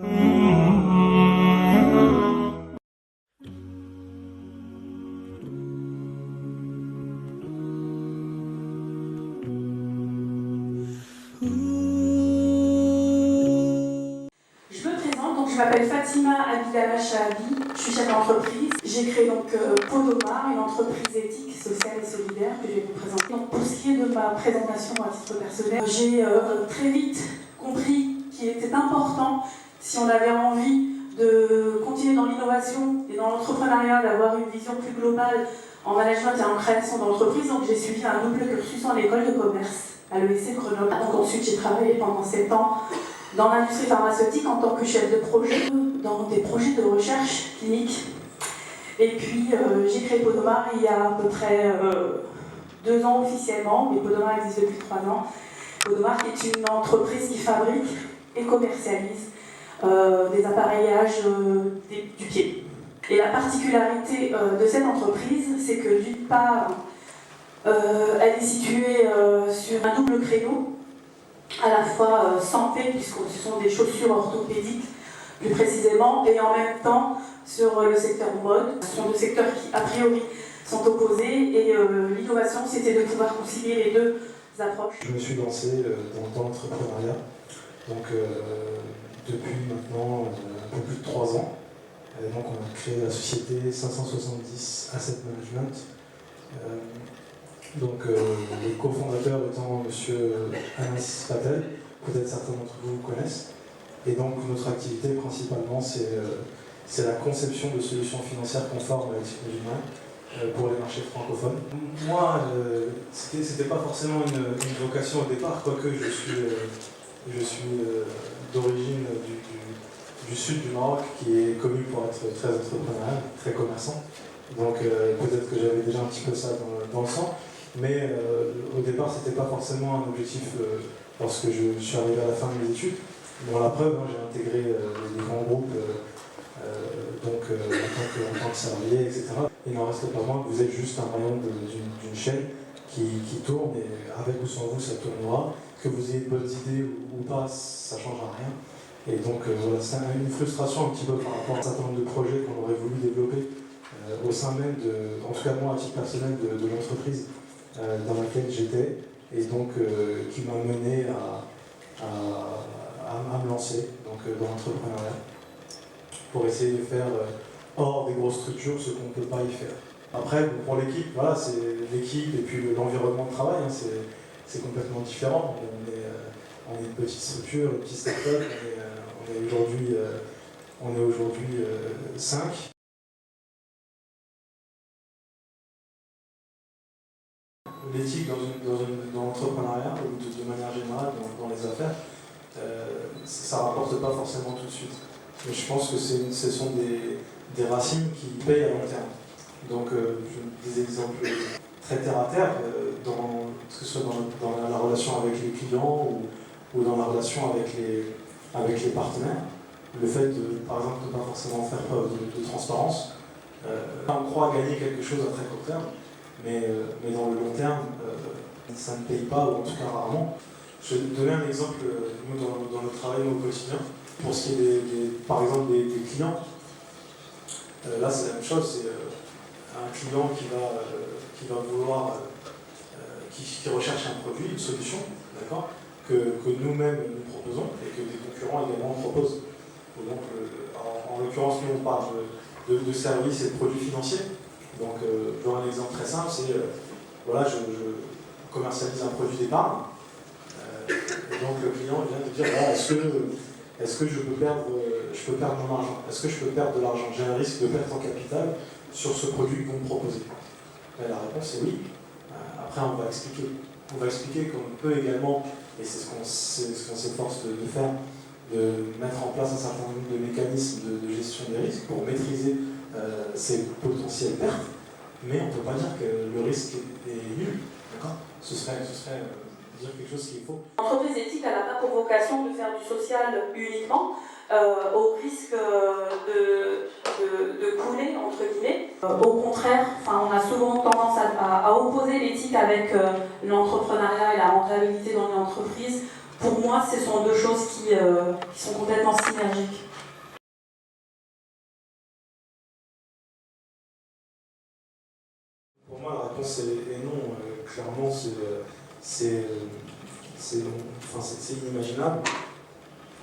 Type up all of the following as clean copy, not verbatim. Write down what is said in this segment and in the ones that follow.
Je m'appelle Fatima Abidala Shahabi, je suis chef d'entreprise. J'ai créé donc Podomar, une entreprise éthique, sociale et solidaire que je vais vous présenter. Donc, pour ce qui est de ma présentation à titre personnel, j'ai très vite compris qu'il était important, si on avait envie de continuer dans l'innovation et dans l'entrepreneuriat, d'avoir une vision plus globale en management et en création d'entreprise. Donc j'ai suivi un double cursus en école de commerce à l'ESC Grenoble. Donc ensuite j'ai travaillé pendant 7 ans dans l'industrie pharmaceutique en tant que chef de projet, dans des projets de recherche clinique. Et puis j'ai créé Podomar il y a à peu près 2 ans officiellement, mais Podomar existe depuis 3 ans. Podomar est une entreprise qui fabrique et commercialise des appareillages du pied. Et la particularité de cette entreprise, c'est que d'une part, elle est située sur un double créneau, à la fois santé, puisque ce sont des chaussures orthopédiques plus précisément, et en même temps sur le secteur mode. Ce sont 2 secteurs qui a priori sont opposés, et l'innovation c'était de pouvoir concilier les 2 approches. Je me suis lancé dans l'entrepreneuriat, donc depuis maintenant un peu plus de 3 ans. Donc on a créé la société 570 Asset Management. Les cofondateurs étant M. Anas Patel, peut-être certains d'entre vous connaissent. Et donc notre activité principalement c'est la conception de solutions financières conformes à l'éthique musulmane pour les marchés francophones. Moi, c'était pas forcément une vocation au départ, quoique je suis d'origine du sud du Maroc, qui est connu pour être très entrepreneurial, très commerçant. Donc peut-être que j'avais déjà un petit peu ça dans le sang. Mais au départ, c'était pas forcément un objectif lorsque je suis arrivé à la fin de mes études. Bon, la preuve, j'ai intégré des grands groupes en tant que salarié, etc. Il n'en reste pas moins que vous êtes juste un maillon d'une chaîne qui tourne, et avec ou sans vous, ça tournera. Que vous ayez de bonnes idées ou pas, ça ne changera rien. Et donc voilà, c'est une frustration un petit peu par rapport à un certain nombre de projets qu'on aurait voulu développer au sein même en tout cas moi à titre personnel, de l'entreprise dans laquelle j'étais, et donc qui m'a mené à me lancer dans l'entrepreneuriat pour essayer de faire hors des grosses structures ce qu'on ne peut pas y faire. Après, pour l'équipe, voilà, c'est l'équipe et puis l'environnement de travail, hein, c'est complètement différent. On est une petite structure, une petite start-up, on est aujourd'hui 5. L'éthique dans l'entrepreneuriat, ou de manière générale dans les affaires, ça ne rapporte pas forcément tout de suite. Mais je pense que ce sont des racines qui payent à long terme. Donc, des exemples très terre à terre, que ce soit dans la relation avec les clients ou dans la relation avec les partenaires. Le fait, par exemple, de ne pas forcément faire preuve de transparence. On croit gagner quelque chose à très court terme, mais dans le long terme, ça ne paye pas, ou en tout cas rarement. Je vais donner un exemple, nous, dans notre travail au quotidien, pour ce qui est par exemple des clients. Là, c'est la même chose, c'est un client qui va vouloir, qui recherche un produit, une solution, d'accord, que nous-mêmes nous proposons et que des concurrents également proposent. Donc, en l'occurrence, nous, on parle de services et de produits financiers. Donc, je donne un exemple très simple, c'est, voilà, je commercialise un produit d'épargne. Et donc, le client vient de dire, voilà, est-ce que je peux perdre mon argent? Est-ce que je peux perdre de l'argent? J'ai un risque de perte en capital sur ce produit que vous me proposez. Et la réponse est oui. Après, on va expliquer. On va expliquer qu'on peut également, et c'est ce qu'on s'efforce de faire, de mettre en place un certain nombre de mécanismes de gestion des risques pour maîtriser ces potentielles pertes, mais on ne peut pas dire que le risque est nul. D'accord ? Ce serait dire quelque chose qu'il faut. L'entreprise éthique, elle n'a pas pour vocation de faire du social uniquement, au risque de couler, entre guillemets. Au contraire, on a souvent tendance à opposer l'éthique avec l'entrepreneuriat et la rentabilité dans une entreprise. Pour moi, ce sont 2 choses qui sont complètement synergiques. clairement, c'est inimaginable.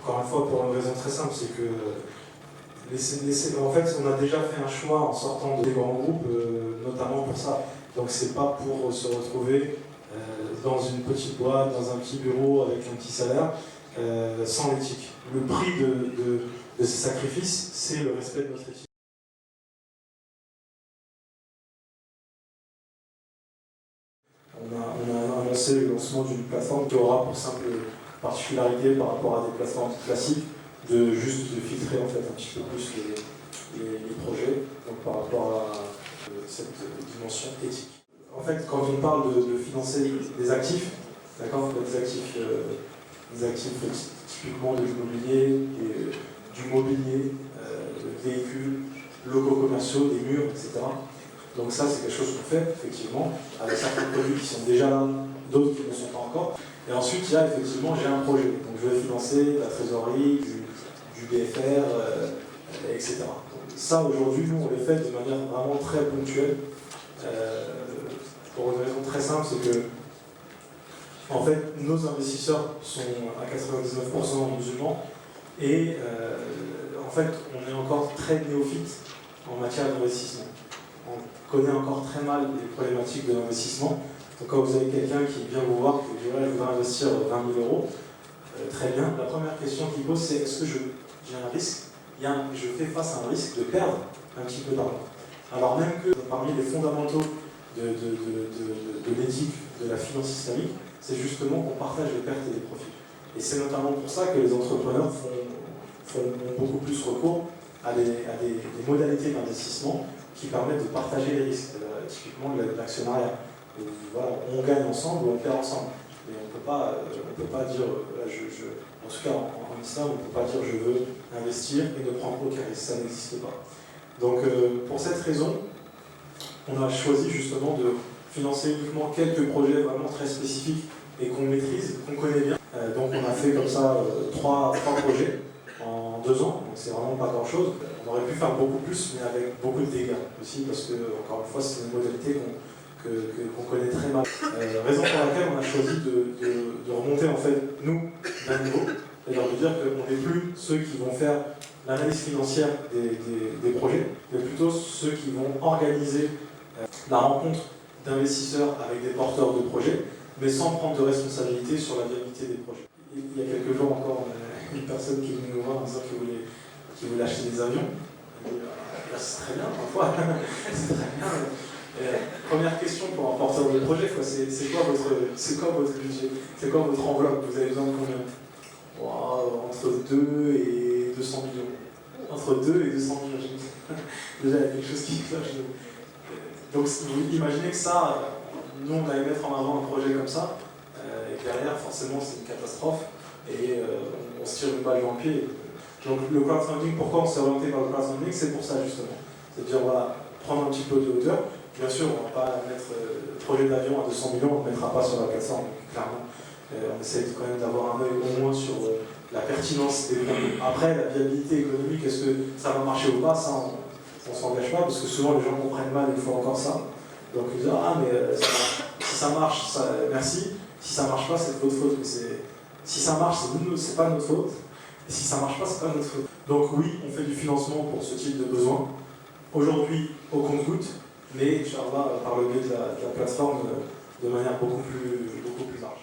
Encore une fois, pour une raison très simple, c'est que en fait, on a déjà fait un choix en sortant des grands groupes, notamment pour ça. Donc c'est pas pour se retrouver dans une petite boîte, dans un petit bureau avec un petit salaire, sans l'éthique. Le prix de ces sacrifices, c'est le respect de notre éthique. On a annoncé le lancement d'une plateforme qui aura pour simple particularité par rapport à des plateformes classiques de juste filtrer en fait un petit peu plus les projets, donc par rapport à cette dimension éthique. En fait, quand on parle de financer des actifs, d'accord, des actifs typiquement de l'immobilier, du mobilier, de véhicules, locaux commerciaux, des murs, etc. Donc ça, c'est quelque chose qu'on fait, effectivement, avec certains produits qui sont déjà là, d'autres qui ne le sont pas encore. Et ensuite, il y a effectivement, j'ai un projet. Donc je vais financer la trésorerie, du BFR, etc. Donc, ça, aujourd'hui, nous, on les fait de manière vraiment très ponctuelle. Pour une raison très simple, c'est que, en fait, nos investisseurs sont à 99% musulmans et en fait, on est encore très néophyte en matière d'investissement. On connaît encore très mal les problématiques de l'investissement. Donc quand vous avez quelqu'un qui vient vous voir et qui dit « je voudrais investir 20 000 euros », très bien. La première question qu'il pose, c'est « est-ce que j'ai un risque ? Je fais face à un risque de perdre un petit peu d'argent ». Alors même que parmi les fondamentaux de l'éthique de la finance islamique, c'est justement qu'on partage les pertes et les profits. Et c'est notamment pour ça que les entrepreneurs ont beaucoup plus recours à des modalités d'investissement qui permettent de partager les risques, typiquement l'actionnariat. Voilà, on gagne ensemble ou on perd ensemble. Mais on ne peut pas dire, en tout cas en islam, on ne peut pas dire je veux investir et ne prendre aucun risque, ça n'existe pas. Donc pour cette raison, on a choisi justement de financer uniquement quelques projets vraiment très spécifiques et qu'on maîtrise, qu'on connaît bien. Donc on a fait comme ça 3 projets en 2 ans, donc c'est vraiment pas grand chose. On aurait pu faire beaucoup plus, mais avec beaucoup de dégâts aussi, parce que, encore une fois, c'est une modalité qu'on connaît très mal. Raison pour laquelle on a choisi de remonter, en fait, nous, d'un niveau, c'est-à-dire de dire qu'on n'est plus ceux qui vont faire l'analyse financière des projets, mais plutôt ceux qui vont organiser la rencontre d'investisseurs avec des porteurs de projets, mais sans prendre de responsabilité sur la viabilité des projets. Il y a quelques jours encore, une personne qui est venue nous voir en disant qu'il voulait acheter des avions. C'est très bien, parfois. C'est très bien. Première question pour un porteur de projet, c'est quoi votre budget? C'est quoi votre enveloppe? Vous avez besoin de combien? Entre 2 et 200 millions. Entre 2 et 200 millions. Déjà, il y a quelque chose qui cloche. Donc, vous imaginez que ça, nous, on allait mettre en avant un projet comme ça, et derrière, forcément, c'est une catastrophe, et on se tire une balle dans le pied. Donc, le crowdfunding, pourquoi on s'est orienté vers le crowdfunding? C'est pour ça, justement. C'est-à-dire, on va prendre un petit peu de hauteur. Bien sûr, on ne va pas mettre le projet d'avion à 200 millions, on ne le mettra pas sur la plateforme, clairement. On essaie quand même d'avoir un œil au moins sur la pertinence des produits. Après, la viabilité économique, est-ce que ça va marcher ou pas? Ça, on ne s'engage pas, parce que souvent les gens comprennent mal une fois encore ça. Donc ils disent « ah mais si ça marche, merci. Si ça marche pas, c'est de votre faute. » Mais si ça marche, c'est pas notre faute. Et si ça marche pas, c'est pas notre faute. Donc oui, on fait du financement pour ce type de besoin. Aujourd'hui, au compte-gouttes, mais Inch'Allah, par le biais de la plateforme, de manière beaucoup plus large.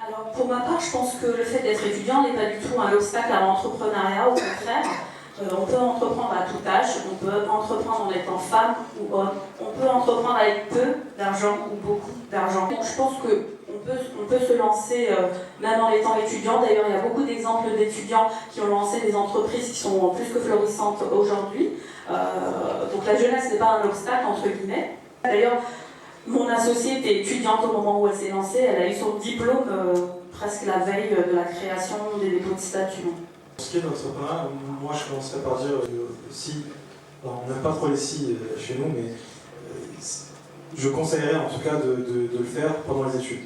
Alors pour ma part, je pense que le fait d'être étudiant n'est pas du tout un obstacle à l'entrepreneuriat, au contraire. On peut entreprendre à tout âge, on peut entreprendre en étant femme ou homme, on peut entreprendre avec peu d'argent ou beaucoup d'argent. Donc je pense qu'on peut se lancer même en étant étudiant. D'ailleurs, il y a beaucoup d'exemples d'étudiants qui ont lancé des entreprises qui sont plus que florissantes aujourd'hui. Donc la jeunesse n'est pas un obstacle, entre guillemets. D'ailleurs, mon associée était étudiante au moment où elle s'est lancée. Elle a eu son diplôme presque la veille de la création des dépôts de statut. Pour ce qui est de l'entrepreneuriat, moi je commencerais par dire alors on n'aime pas trop les si chez nous, mais je conseillerais en tout cas de le faire pendant les études.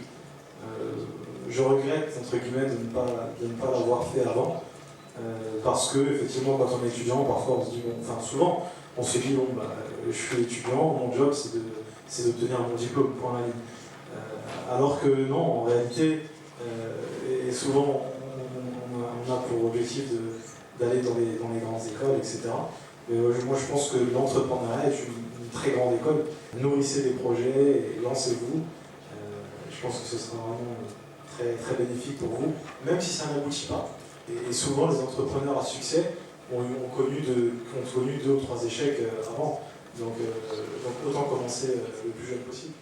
Je regrette, entre guillemets, de ne pas l'avoir fait avant. Parce que, effectivement, quand on est étudiant, parfois on se dit, bon, enfin souvent, on se dit, bon, bah, je suis étudiant, mon job c'est d'obtenir mon diplôme, point à la ligne. Alors que non, en réalité, et souvent on a pour objectif d'aller dans les grandes écoles, etc. Mais moi je pense que l'entrepreneuriat est une très grande école. Nourrissez des projets et lancez-vous. Je pense que ce sera vraiment très, très bénéfique pour vous, même si ça n'aboutit pas. Et souvent les entrepreneurs à succès ont connu 2 ou 3 échecs avant. Donc autant commencer le plus jeune possible.